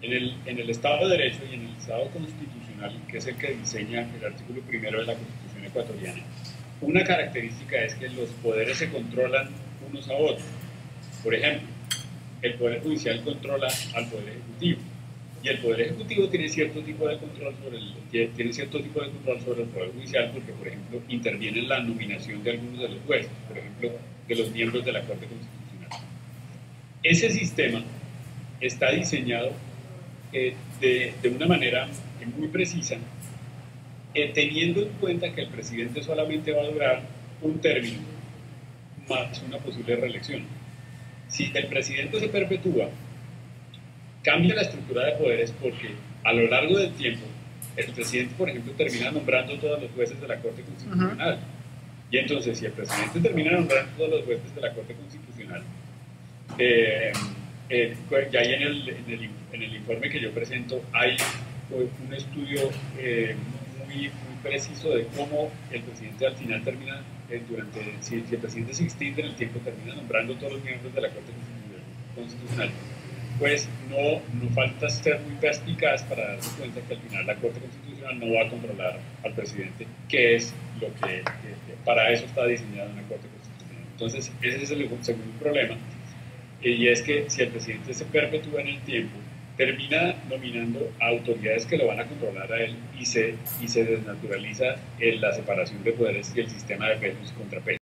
En el Estado de Derecho y en el Estado constitucional, que es el que diseña el artículo primero de la Constitución ecuatoriana, una característica es que los poderes se controlan unos a otros. Por ejemplo, el Poder Judicial controla al Poder Ejecutivo y el Poder Ejecutivo tiene cierto tipo de control sobre el Poder Judicial porque, por ejemplo, interviene en la nominación de algunos de los jueces, por ejemplo, de los miembros de la Corte Constitucional. Ese sistema está diseñado de una manera muy precisa, teniendo en cuenta que el presidente solamente va a durar un término más una posible reelección. Si el presidente se perpetúa, cambia la estructura de poderes porque a lo largo del tiempo el presidente, por ejemplo, termina nombrando todos los jueces de la Corte Constitucional. Y entonces, si el presidente termina nombrando todos los jueces de la Corte Constitucional, ya ahí en el informe que yo presento hay un estudio muy preciso de cómo el presidente al final termina, si el presidente se extiende en el tiempo, termina nombrando todos los miembros de la Corte Constitucional. Pues no falta ser muy perspicaz para darse cuenta que al final la Corte Constitucional no va a controlar al presidente, que es lo que para eso está diseñada una Corte Constitucional. Entonces, ese es el segundo problema, y es que si el presidente se perpetúa en el tiempo, termina nominando a autoridades que lo van a controlar a él y se desnaturaliza la separación de poderes y el sistema de pesos contra pesos.